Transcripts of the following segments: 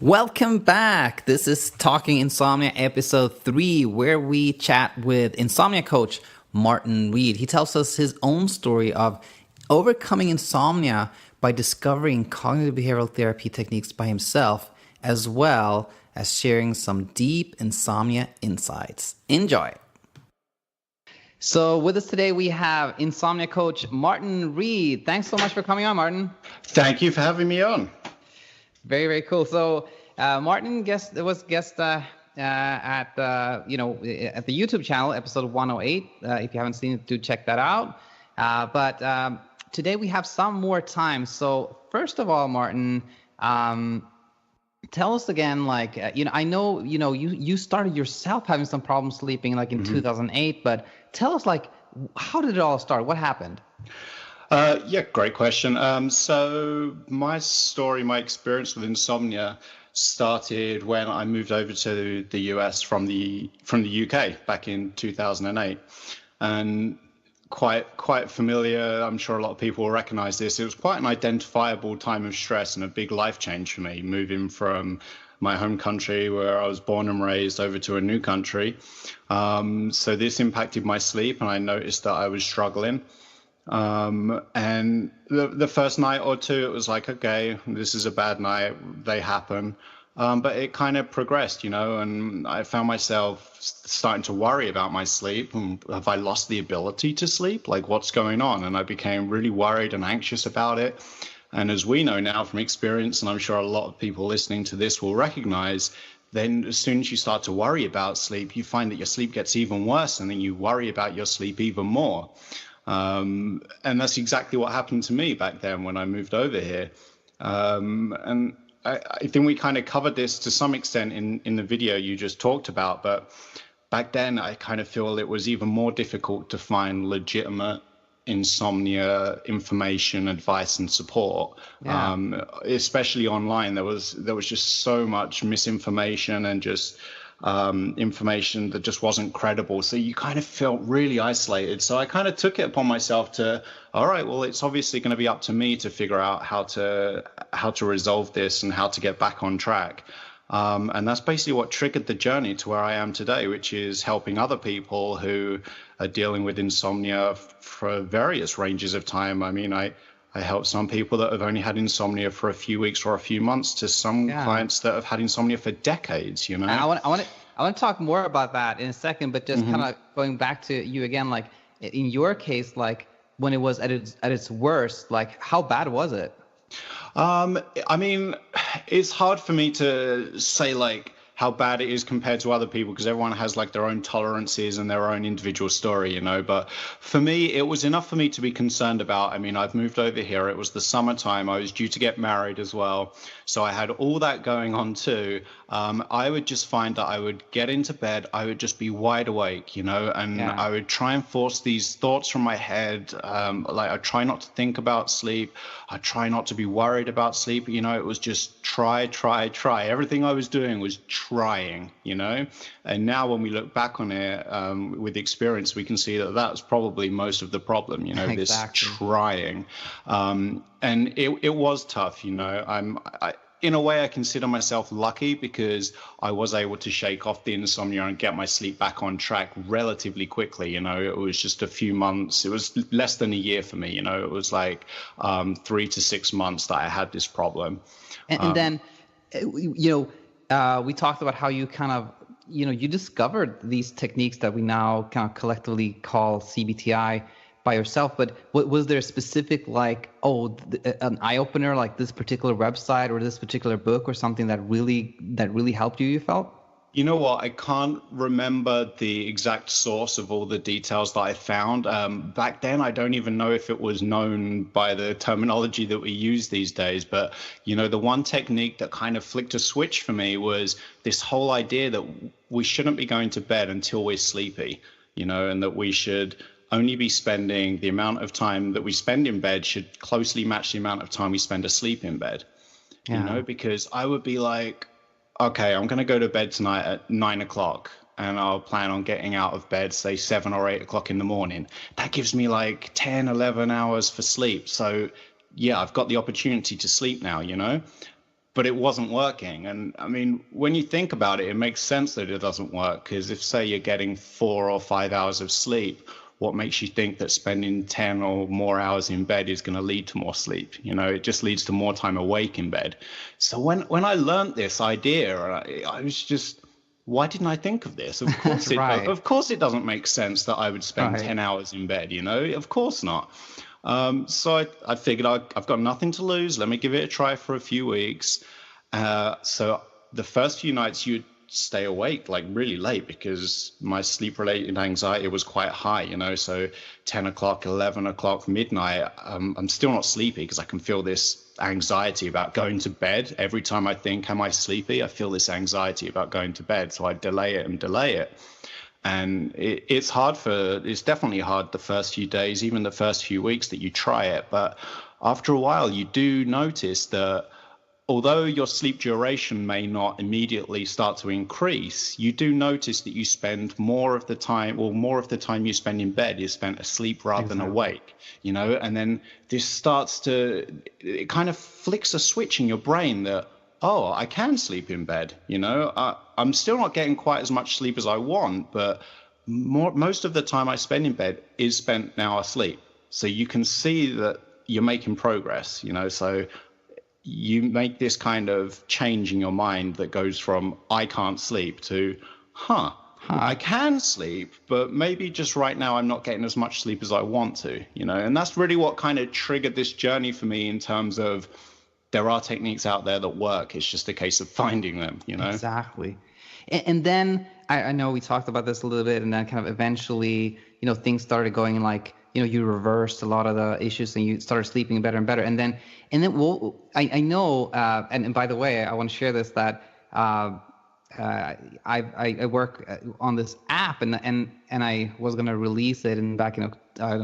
Welcome back. This is Talking Insomnia episode 3, where we chat with insomnia coach Martin Reid. He tells us his own story of overcoming insomnia by discovering cognitive behavioral therapy techniques by himself, as well as sharing some deep insomnia insights. Enjoy. So with us today, we have insomnia coach Martin Reid. Thanks so much for coming on, Martin. Thank you for having me on. Very, very cool. So Martin was guest at the YouTube channel, episode 108. If you haven't seen it, do check that out. But today we have some more time. So first of all, Martin, tell us again, I know, you started yourself having some problems sleeping in 2008, but tell us, how did it all start? What happened? Yeah, great question. So my story, my experience with insomnia started when I moved over to the US from the UK back in 2008. And quite familiar, I'm sure a lot of people will recognize this. It was quite an identifiable time of stress and a big life change for me, moving from my home country where I was born and raised over to a new country. So this impacted my sleep, and I noticed that I was struggling. And the first night or two, it was like, okay, this is a bad night. They happen. But it kind of progressed, and I found myself starting to worry about my sleep. Have I lost the ability to sleep? Like, what's going on? And I became really worried and anxious about it. And as we know now from experience, and I'm sure a lot of people listening to this will recognize, then as soon as you start to worry about sleep, you find that your sleep gets even worse, and then you worry about your sleep even more. And that's exactly what happened to me back then when I moved over here. And I think we kind of covered this to some extent in the video you just talked about, but back then I kind of feel it was even more difficult to find legitimate insomnia information, advice, and support. Especially online. There was just so much misinformation and just information that just wasn't credible. So you kind of felt really isolated. So I kind of took it upon myself to, all right, well, it's obviously going to be up to me to figure out how to resolve this and how to get back on track. And that's basically what triggered the journey to where I am today, which is helping other people who are dealing with insomnia for various ranges of time. I mean, I help some people that have only had insomnia for a few weeks or a few months to some clients that have had insomnia for decades, I want to talk more about that in a second, but just kind of going back to you again, in your case, when it was at its worst, how bad was it? I mean, it's hard for me to say how bad it is compared to other people, because everyone has their own tolerances and their own individual story, but for me, it was enough for me to be concerned about. I mean, I've moved over here. It was the summertime. I was due to get married as well. So I had all that going on too. I would just find that I would get into bed. I would just be wide awake, and I would try and force these thoughts from my head. I try not to think about sleep. I try not to be worried about sleep. It was just try. Everything I was doing was trying, and now when we look back on it with experience, we can see that that's probably most of the problem, Exactly. This trying. And it was tough, in a way, I consider myself lucky because I was able to shake off the insomnia and get my sleep back on track relatively quickly. It was just a few months. It was less than a year for me. It was 3 to 6 months that I had this problem. And then, we talked about how you kind of, you discovered these techniques that we now kind of collectively call CBTi by yourself, but was there a specific an eye opener, like this particular website or this particular book or something that really helped you felt? You know what? I can't remember the exact source of all the details that I found. Back then, I don't even know if it was known by the terminology that we use these days. But, the one technique that kind of flicked a switch for me was this whole idea that we shouldn't be going to bed until we're sleepy, and that we should only be spending the amount of time that we spend in bed should closely match the amount of time we spend asleep in bed, because I would be like, okay, I'm going to go to bed tonight at 9 o'clock and I'll plan on getting out of bed, say 7 or 8 o'clock in the morning. That gives me 10, 11 hours for sleep. So yeah, I've got the opportunity to sleep now, but it wasn't working. And I mean, when you think about it, it makes sense that it doesn't work, because if, say, you're getting 4 or 5 hours of sleep, what makes you think that spending 10 or more hours in bed is going to lead to more sleep? It just leads to more time awake in bed. So when I learned this idea, I was just, why didn't I think of this? Of course Right. of course it doesn't make sense that I would spend Right. 10 hours in bed, Of course not. So I figured I've got nothing to lose. Let me give it a try for a few weeks. So the first few nights you'd stay awake like really late, because my sleep related anxiety was quite high, so 10 o'clock, 11 o'clock, midnight, I'm still not sleepy because I can feel this anxiety about going to bed. Every time I think, am I sleepy, I feel this anxiety about going to bed, so I delay it and delay it. And it's definitely hard the first few days, even the first few weeks that you try it. But after a while, you do notice that although your sleep duration may not immediately start to increase, you do notice that you spend more of the time you spend in bed is spent asleep rather than awake, and then it kind of flicks a switch in your brain that, oh, I can sleep in bed, I'm still not getting quite as much sleep as I want, but most of the time I spend in bed is spent now asleep. So you can see that you're making progress, so you make this kind of change in your mind that goes from I can't sleep to I can sleep, but maybe just right now I'm not getting as much sleep as I want to, and that's really what kind of triggered this journey for me, in terms of there are techniques out there that work. It's just a case of finding them, Exactly. And then I know we talked about this a little bit, and then kind of eventually, things started going like, you reversed a lot of the issues and you started sleeping better and better. And then well, I know, and by the way, I want to share this, that I work on this app, and I was going to release it back in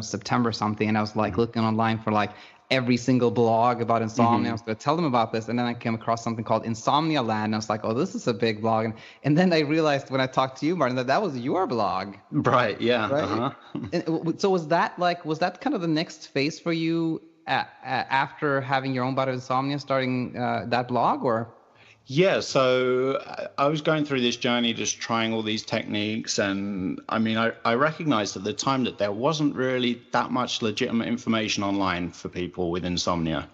September or something. And I was like looking online for like every single blog about insomnia. I was going to tell them about this, and then I came across something called Insomnia Land, and I was like, oh, this is a big blog. And then I realized when I talked to you, Martin, that was your blog. Right. Yeah. Right. Uh-huh. And so was that kind of the next phase for you after having your own bout of insomnia, starting that blog, or? Yeah, so I was going through this journey, just trying all these techniques. And I mean, I recognized at the time that there wasn't really that much legitimate information online for people with insomnia,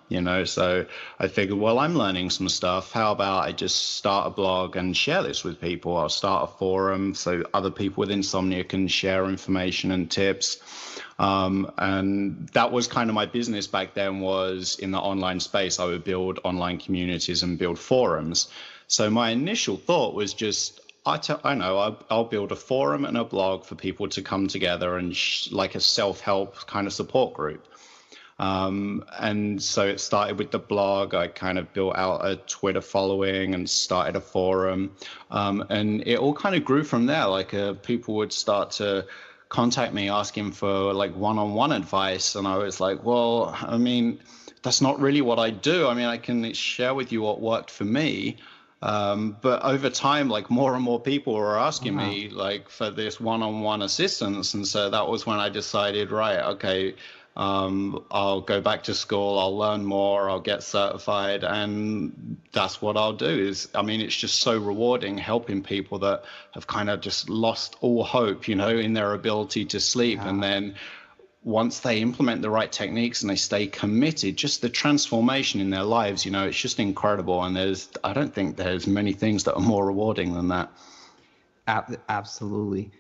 So I figured, well, I'm learning some stuff. How about I just start a blog and share this with people? I'll start a forum so other people with insomnia can share information and tips. And that was kind of my business back then, was in the online space. I would build online communities and build forums. So my initial thought was just, I'll build a forum and a blog for people to come together and like a self-help kind of support group. And so it started with the blog. I kind of built out a Twitter following and started a forum. And it all kind of grew from there. Like people would start to contact me asking for like one-on-one advice, and I was like, well, I mean, that's not really what I do. I mean, I can share with you what worked for me, but over time, like more and more people were asking me like for this one-on-one assistance, and so that was when I decided, right, okay, I'll go back to school, I'll learn more, I'll get certified, and that's what I'll do. It's just so rewarding helping people that have kind of just lost all hope, in their ability to sleep. Yeah. And then once they implement the right techniques and they stay committed, just the transformation in their lives, it's just incredible. And I don't think there's many things that are more rewarding than that. Absolutely.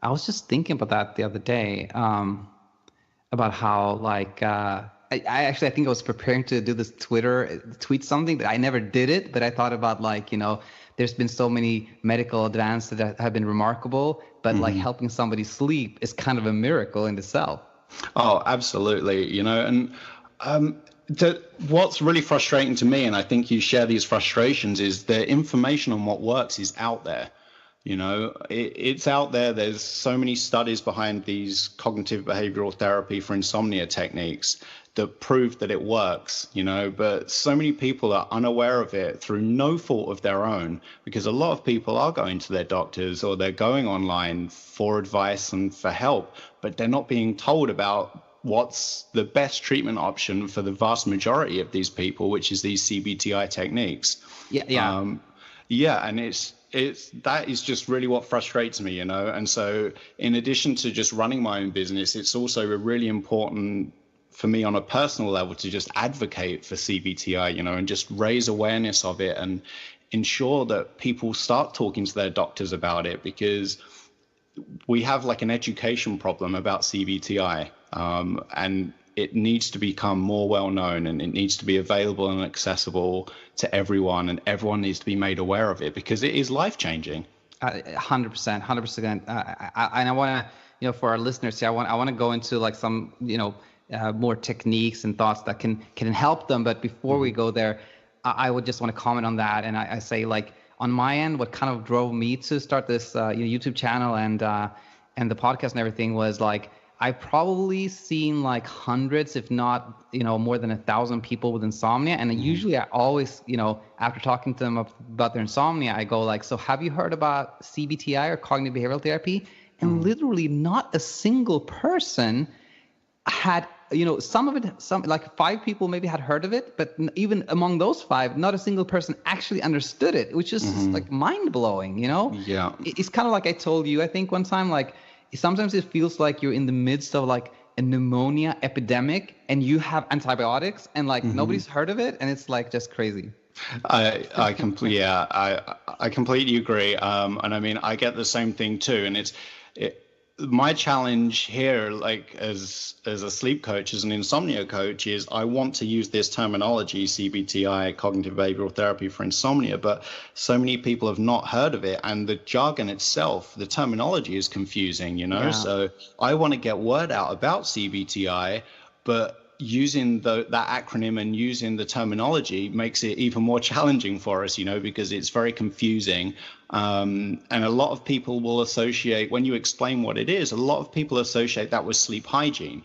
I was just thinking about that the other day. About how like I think I was preparing to do this tweet something, but I never did it. But I thought about like, there's been so many medical advances that have been remarkable, but like helping somebody sleep is kind of a miracle in itself. Oh, absolutely. And what's really frustrating to me, and I think you share these frustrations, is the information on what works is out there. It's out there. There's so many studies behind these cognitive behavioral therapy for insomnia techniques that prove that it works, but so many people are unaware of it through no fault of their own, because a lot of people are going to their doctors or they're going online for advice and for help, but they're not being told about what's the best treatment option for the vast majority of these people, which is these CBTi techniques. Yeah. Yeah, and it's that is just really what frustrates me, you know. And so in addition to just running my own business, it's also really important for me on a personal level to just advocate for CBTi, you know, and just raise awareness of it and ensure that people start talking to their doctors about it, because we have like an education problem about CBTi, and it needs to become more well known, and it needs to be available and accessible to everyone, and everyone needs to be made aware of it because it is life changing. 100%, 100%. And I want to, you know, for our listeners here, I want to go into like some, you know, more techniques and thoughts that can help them. But before we go there, I would just want to comment on that. And I say, like, on my end, what kind of drove me to start this YouTube channel and the podcast and everything was like, I've probably seen like hundreds, if not, you know, more than 1,000 people with insomnia. And usually I always, you know, after talking to them about their insomnia, I go like, so have you heard about CBTi or cognitive behavioral therapy? And literally not a single person had, you know, some like 5 people maybe had heard of it, but even among those 5, not a single person actually understood it, which is like mind blowing, you know? Yeah. It's kind of like I told you, I think one time, like, sometimes it feels like you're in the midst of like a pneumonia epidemic and you have antibiotics and like nobody's heard of it, and it's like just crazy. I completely agree. And I mean, I get the same thing too. And my challenge here, like as a sleep coach, as an insomnia coach, is I want to use this terminology, CBTi, cognitive behavioral therapy for insomnia, but so many people have not heard of it, and the jargon itself, the terminology is confusing, you know. So I want to get word out about CBTi, but using that acronym and using the terminology makes it even more challenging for us, you know, because it's very confusing. And a lot of people will associate, when you explain what it is, a lot of people associate that with sleep hygiene.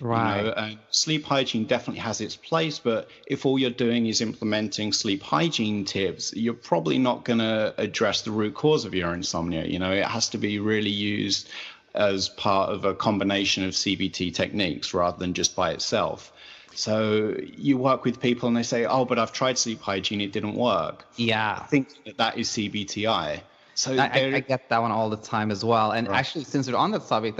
Right. You know, and sleep hygiene definitely has its place, but if all you're doing is implementing sleep hygiene tips, you're probably not going to address the root cause of your insomnia. You know, it has to be really used as part of a combination of CBT techniques rather than just by itself. So you work with people and they say, oh, but I've tried sleep hygiene, it didn't work. Yeah. I think that is CBTi. So I get that one all the time as well. And actually, since we're on that subject,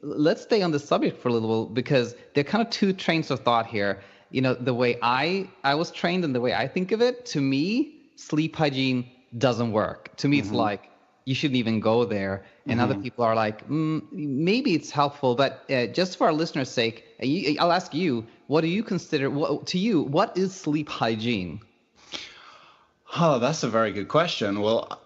let's stay on the subject for a little bit, because there are kind of 2 trains of thought here. You know, the way I was trained and the way I think of it, to me, sleep hygiene doesn't work. To me, it's like, you shouldn't even go there. And other people are like, maybe it's helpful. But just for our listeners' sake, I'll ask you, what do you consider, what is sleep hygiene? Oh, that's a very good question. Well,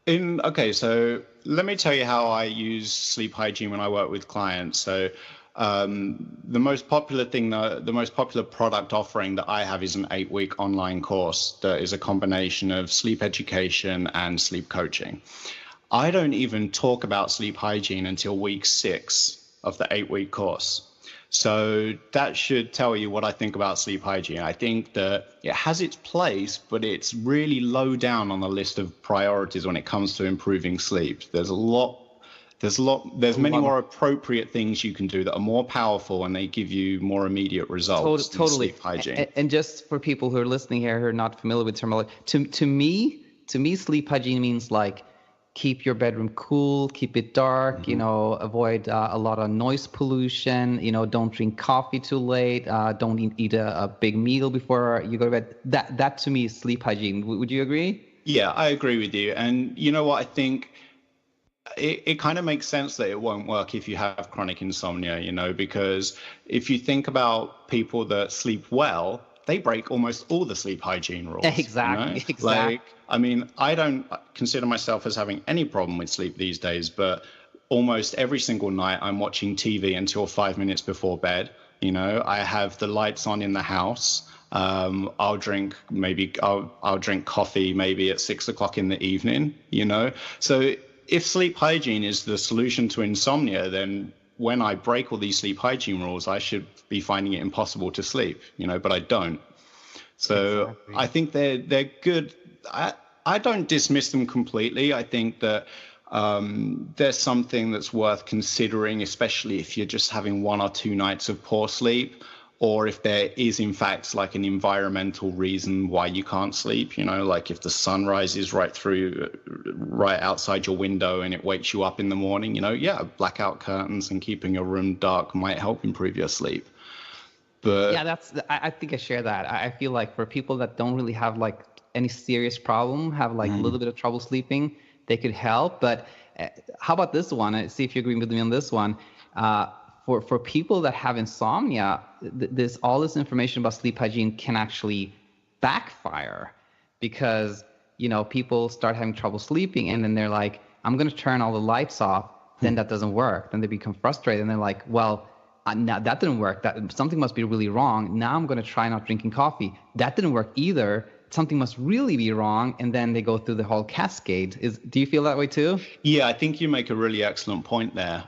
so let me tell you how I use sleep hygiene when I work with clients. So the most popular product offering that I have is an 8-week online course that is a combination of sleep education and sleep coaching. I don't even talk about sleep hygiene until week 6 of the 8-week course. So that should tell you what I think about sleep hygiene. I think that it has its place, but it's really low down on the list of priorities when it comes to improving sleep. There's many more appropriate things you can do that are more powerful, and they give you more immediate results. Totally. Sleep hygiene. And just for people who are listening here who are not familiar with terminology, to me, sleep hygiene means like, keep your bedroom cool, keep it dark, you know, avoid a lot of noise pollution, you know, don't drink coffee too late, don't eat a big meal before you go to bed. That to me is sleep hygiene. Would you agree? Yeah, I agree with you. And you know what, I think it kind of makes sense that it won't work if you have chronic insomnia, you know, because if you think about people that sleep well, they break almost all the sleep hygiene rules. Exactly. You know? Exactly. Like, I mean, I don't consider myself as having any problem with sleep these days, but almost every single night I'm watching TV until 5 minutes before bed. You know, I have the lights on in the house. I'll drink coffee maybe at 6 o'clock in the evening, you know. So if sleep hygiene is the solution to insomnia, then when I break all these sleep hygiene rules, I should be finding it impossible to sleep, you know, but I don't. So exactly. I think they're good. I don't dismiss them completely. I think that there's something that's worth considering, especially if you're just having 1 or 2 nights of poor sleep, or if there is in fact like an environmental reason why you can't sleep, like if the sun rises right outside your window and it wakes you up in the morning, yeah, blackout curtains and keeping your room dark might help improve your sleep. But yeah, I think I share that. I feel like for people that don't really have like any serious problem, have like a little bit of trouble sleeping, they could help. But how about this one? See if you agree with me on this one. For people that have insomnia, all this information about sleep hygiene can actually backfire, because people start having trouble sleeping, and then they're like, I'm going to turn all the lights off. Then that doesn't work. Then they become frustrated, and they're like, well, now that didn't work. That something must be really wrong. Now I'm going to try not drinking coffee. That didn't work either. Something must really be wrong. And then they go through the whole cascade. Do you feel that way too? Yeah, I think you make a really excellent point there,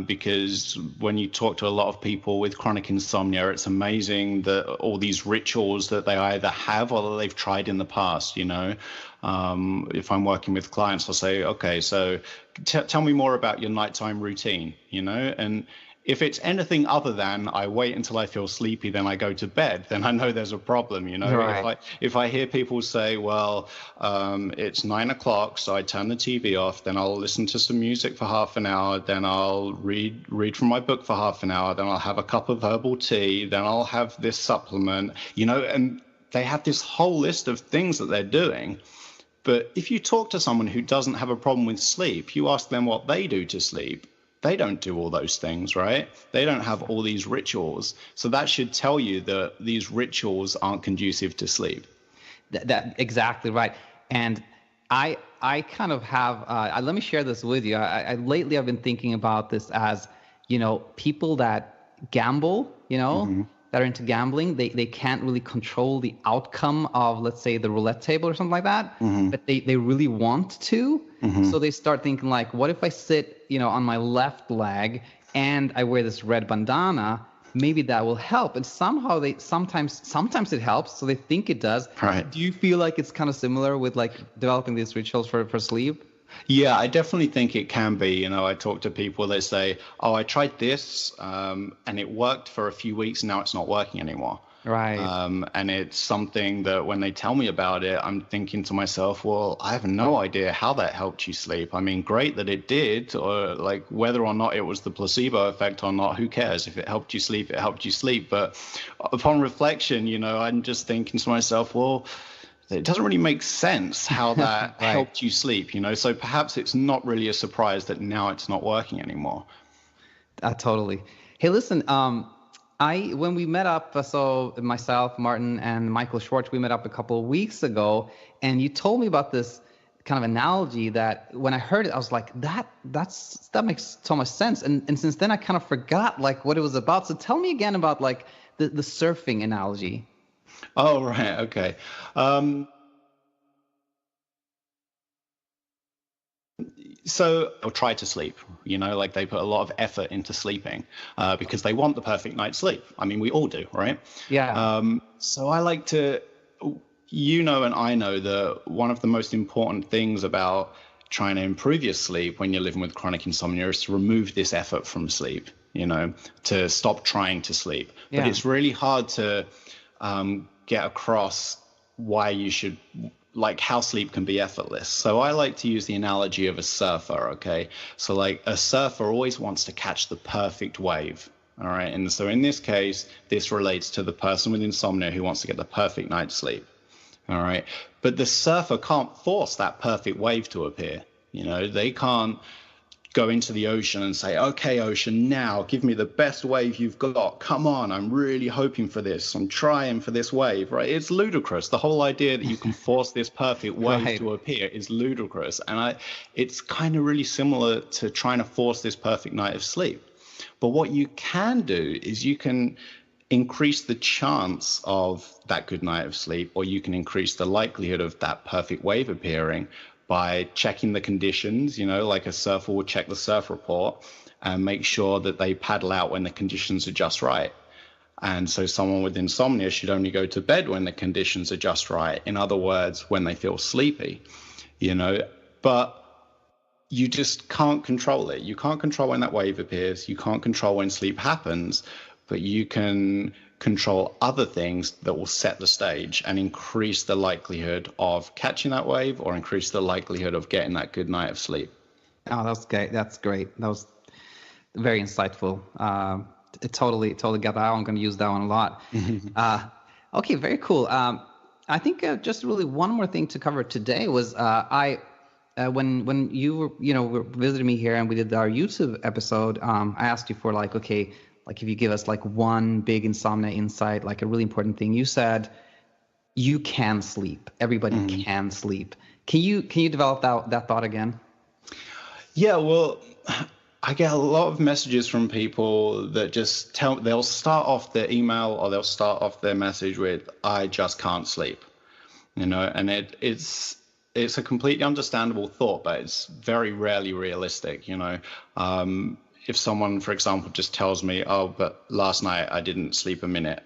because when you talk to a lot of people with chronic insomnia, it's amazing that all these rituals that they either have or that they've tried in the past. If I'm working with clients, I'll say, okay, so tell me more about your nighttime routine, and if it's anything other than I wait until I feel sleepy, then I go to bed, then I know there's a problem. Right. If I hear people say, well, it's 9 o'clock, so I turn the TV off, then I'll listen to some music for half an hour, then I'll read from my book for half an hour, then I'll have a cup of herbal tea, then I'll have this supplement, and they have this whole list of things that they're doing. But if you talk to someone who doesn't have a problem with sleep, you ask them what they do to sleep, they don't do all those things, right? They don't have all these rituals. So that should tell you that these rituals aren't conducive to sleep. That exactly right. And I kind of have, let me share this with you. Lately I've been thinking about this as, people that gamble, that are into gambling, they can't really control the outcome of, let's say, the roulette table or something like that, but they really want to. So they start thinking like, what if I sit, on my left leg and I wear this red bandana? Maybe that will help. And somehow sometimes it helps, so they think it does. Right. Do you feel like it's kind of similar with like developing these rituals for sleep? Yeah, I definitely think it can be. I talk to people, they say, oh, I tried this and it worked for a few weeks. Now it's not working anymore. Right. And it's something that when they tell me about it, I'm thinking to myself, well, I have no idea how that helped you sleep. I mean, great that it did, or like whether or not it was the placebo effect or not, who cares? If it helped you sleep, it helped you sleep. But upon reflection, I'm just thinking to myself, well, it doesn't really make sense how that Right. helped you sleep, so perhaps it's not really a surprise that now it's not working anymore. Totally. Hey, listen, when we met up, so myself, Martin, and Michael Schwartz, we met up a couple of weeks ago, and you told me about this kind of analogy that when I heard it, I was like, that makes so much sense. And since then I kind of forgot like what it was about. So tell me again about like the surfing analogy. Oh, right. Okay. So they'll try to sleep, like they put a lot of effort into sleeping because they want the perfect night's sleep. I mean, we all do, right? Yeah. So I like to, and I know that one of the most important things about trying to improve your sleep when you're living with chronic insomnia is to remove this effort from sleep, to stop trying to sleep. But Yeah. it's really hard to get across why you should, like how sleep can be effortless. So I like to use the analogy of a surfer, okay? So like a surfer always wants to catch the perfect wave, all right? And so in this case, this relates to the person with insomnia who wants to get the perfect night's sleep, all right? But the surfer can't force that perfect wave to appear. They can't go into the ocean and say, okay, ocean, now give me the best wave you've got. Come on, I'm really hoping for this. I'm trying for this wave, right? It's ludicrous. The whole idea that you can force this perfect wave Right. to appear is ludicrous. And it's kind of really similar to trying to force this perfect night of sleep. But what you can do is you can increase the chance of that good night of sleep, or you can increase the likelihood of that perfect wave appearing by checking the conditions, like a surfer will check the surf report and make sure that they paddle out when the conditions are just right. And so someone with insomnia should only go to bed when the conditions are just right. In other words, when they feel sleepy, But you just can't control it. You can't control when that wave appears. You can't control when sleep happens, but you can control other things that will set the stage and increase the likelihood of catching that wave or increase the likelihood of getting that good night of sleep. Oh, that's great. That's great. That was very insightful. Totally get that. I'm going to use that one a lot. Okay, very cool. I think just really one more thing to cover today was when you were visiting me here and we did our YouTube episode, I asked you for like, okay, like if you give us like one big insomnia insight, like a really important thing, you said you can sleep. Everybody can sleep. Can you develop that thought again? Yeah, well, I get a lot of messages from people that just they'll start off their email or they'll start off their message with, I just can't sleep, and it's a completely understandable thought, but it's very rarely realistic, If someone, for example, just tells me, oh, but last night I didn't sleep a minute,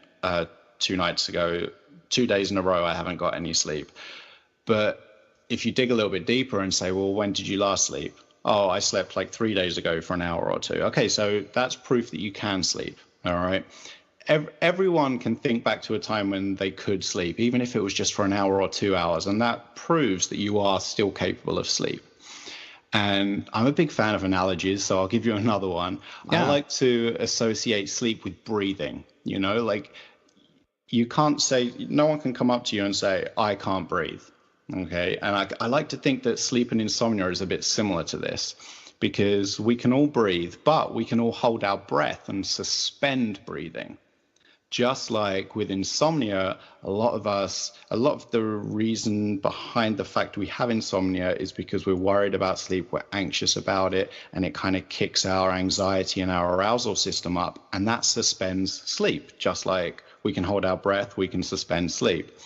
2 nights ago, 2 days in a row, I haven't got any sleep. But if you dig a little bit deeper and say, well, when did you last sleep? Oh, I slept like 3 days ago for an hour or two. Okay, so that's proof that you can sleep, all right? Everyone can think back to a time when they could sleep, even if it was just for an hour or 2 hours, and that proves that you are still capable of sleep. And I'm a big fan of analogies, so I'll give you another one. Yeah. I like to associate sleep with breathing, like you can't say, no one can come up to you and say, I can't breathe. Okay. And I like to think that sleep and insomnia is a bit similar to this, because we can all breathe, but we can all hold our breath and suspend breathing. Just like with insomnia, a lot of the reason behind the fact we have insomnia is because we're worried about sleep, we're anxious about it, and it kind of kicks our anxiety and our arousal system up, and that suspends sleep. Just like we can hold our breath, we can suspend sleep.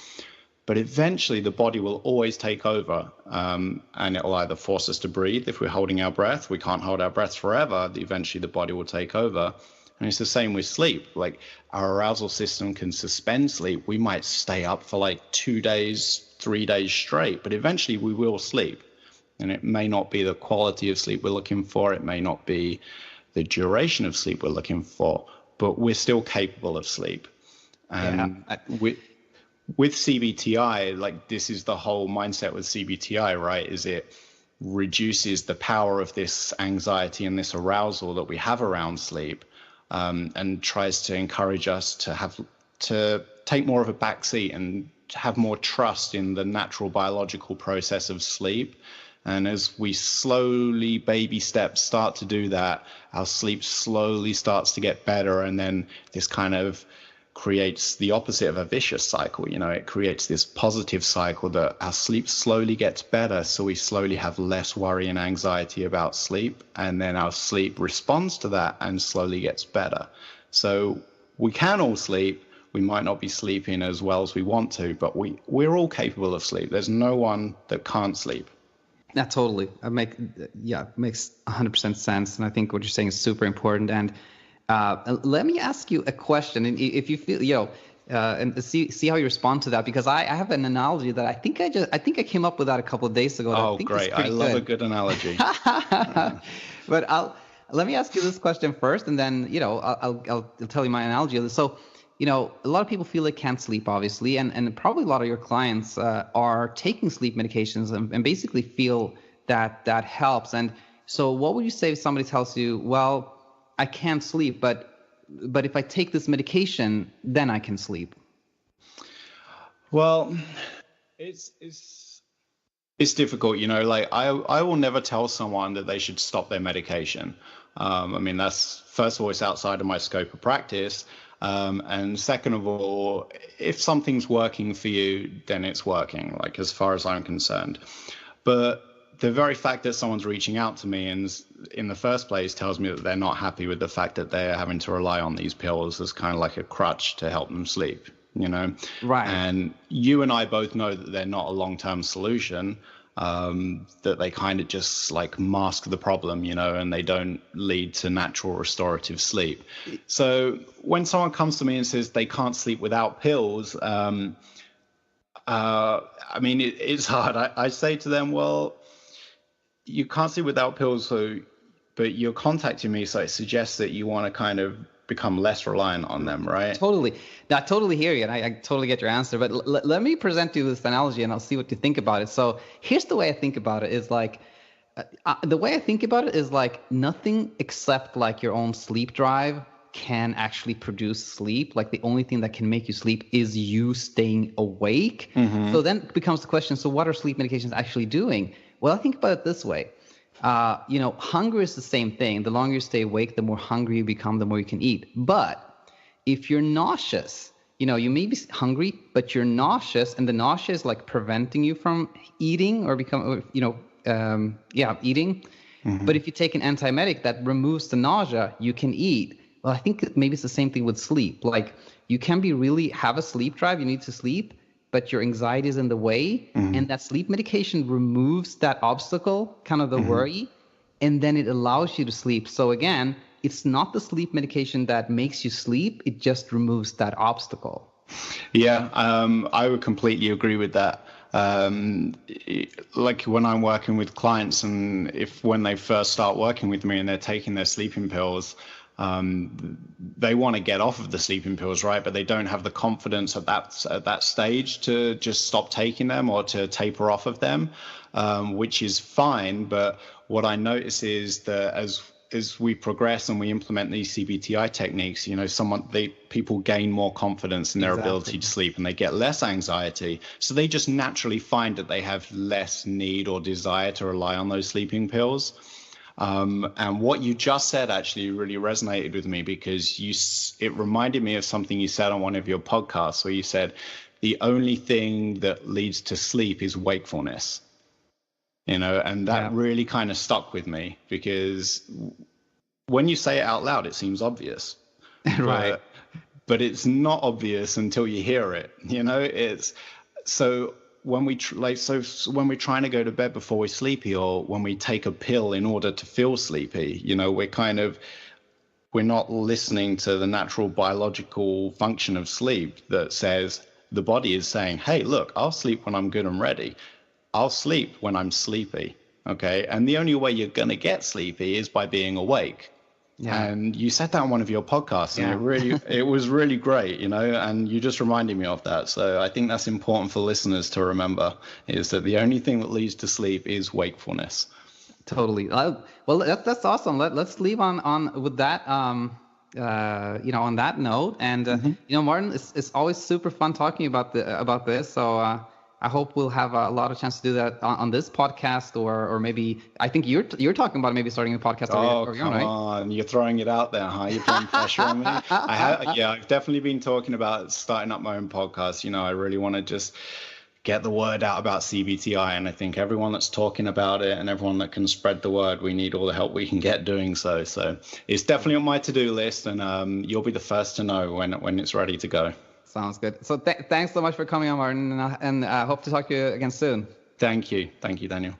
But eventually the body will always take over, and it will either force us to breathe. If we're holding our breath, we can't hold our breath forever. Eventually the body will take over. And it's the same with sleep. Like our arousal system can suspend sleep. We might stay up for like 2 days, 3 days straight, but eventually we will sleep. And it may not be the quality of sleep we're looking for. It may not be the duration of sleep we're looking for, but we're still capable of sleep. And with CBTi, like this is the whole mindset with CBTi, right? Is it reduces the power of this anxiety and this arousal that we have around sleep. And tries to encourage us to take more of a backseat and have more trust in the natural biological process of sleep. And as we slowly, baby steps, start to do that, our sleep slowly starts to get better. And then this kind of creates the opposite of a vicious cycle. It creates this positive cycle that our sleep slowly gets better. So we slowly have less worry and anxiety about sleep. And then our sleep responds to that and slowly gets better. So we can all sleep. We might not be sleeping as well as we want to, but we're all capable of sleep. There's no one that can't sleep. Yeah, totally. It makes 100% sense. And I think what you're saying is super important. And let me ask you a question, and if you feel, and see how you respond to that, because I have an analogy that I think I came up with that a couple of days ago. Oh, great! I love a good analogy. But let me ask you this question first, and then I'll tell you my analogy. So, a lot of people feel they can't sleep, obviously, and probably a lot of your clients are taking sleep medications and basically feel that helps. And so, what would you say if somebody tells you, well, I can't sleep, but if I take this medication, then I can sleep? Well, it's difficult, like I will never tell someone that they should stop their medication. That's, first of all, it's outside of my scope of practice. And second of all, if something's working for you, then it's working, like as far as I'm concerned. But the very fact that someone's reaching out to me and in the first place tells me that they're not happy with the fact that they're having to rely on these pills as kind of like a crutch to help them sleep, Right. And you and I both know that they're not a long-term solution, that they kind of just like mask the problem, and they don't lead to natural restorative sleep. So when someone comes to me and says they can't sleep without pills, it's hard. I say to them, well, you can't sleep without pills, but you're contacting me, so it suggests that you want to kind of become less reliant on them, right? Totally. I totally hear you, and I totally get your answer. But let me present you this analogy, and I'll see what you think about it. So here's the way I think about it: is like the way I think about it is like nothing except like your own sleep drive can actually produce sleep. Like the only thing that can make you sleep is you staying awake. So then it becomes the question: so what are sleep medications actually doing? Well, I think about it this way. Hunger is the same thing. The longer you stay awake, the more hungry you become, the more you can eat. But if you're nauseous, you may be hungry, but you're nauseous, and the nausea is like preventing you from eating or eating. But if you take an antiemetic that removes the nausea, you can eat. Well, I think maybe it's the same thing with sleep. Like you can have a sleep drive, you need to sleep, but your anxiety is in the way, and that sleep medication removes that obstacle, kind of the worry, and then it allows you to sleep. So again, it's not the sleep medication that makes you sleep, it just removes that obstacle. Yeah, I would completely agree with that. Like when I'm working with clients, and when they first start working with me and they're taking their sleeping pills, they want to get off of the sleeping pills, right? But they don't have the confidence at that stage to just stop taking them or to taper off of them, which is fine. But what I notice is that as we progress and we implement these CBTi techniques, people gain more confidence in their ability to sleep, and they get less anxiety. So they just naturally find that they have less need or desire to rely on those sleeping pills. And what you just said actually really resonated with me, because it reminded me of something you said on one of your podcasts, where you said the only thing that leads to sleep is wakefulness. And that really kind of stuck with me, because when you say it out loud, it seems obvious. Right. But it's not obvious until you hear it. It's so. When we're trying to go to bed before we're sleepy, or when we take a pill in order to feel sleepy, we're not listening to the natural biological function of sleep that says, the body is saying, hey, look, I'll sleep when I'm good and ready. I'll sleep when I'm sleepy. Okay. And the only way you're going to get sleepy is by being awake. Yeah. And you said that on one of your podcasts, and it was really great, and you just reminded me of that. So I think that's important for listeners to remember, is that the only thing that leads to sleep is wakefulness. Totally. Well, that's awesome. Let's leave on with that, on that note. And, Martin, it's always super fun talking about this. So, I hope we'll have a lot of chance to do that on this podcast, or maybe I think you're talking about maybe starting a podcast. Come on, you're throwing it out there, huh? You're putting pressure on me. I've definitely been talking about starting up my own podcast. I really want to just get the word out about CBTi, and I think everyone that's talking about it and everyone that can spread the word, we need all the help we can get doing so. So it's definitely on my to-do list, and you'll be the first to know when it's ready to go. Sounds good. So thanks so much for coming on, Martin, and hope to talk to you again soon. Thank you, Daniel.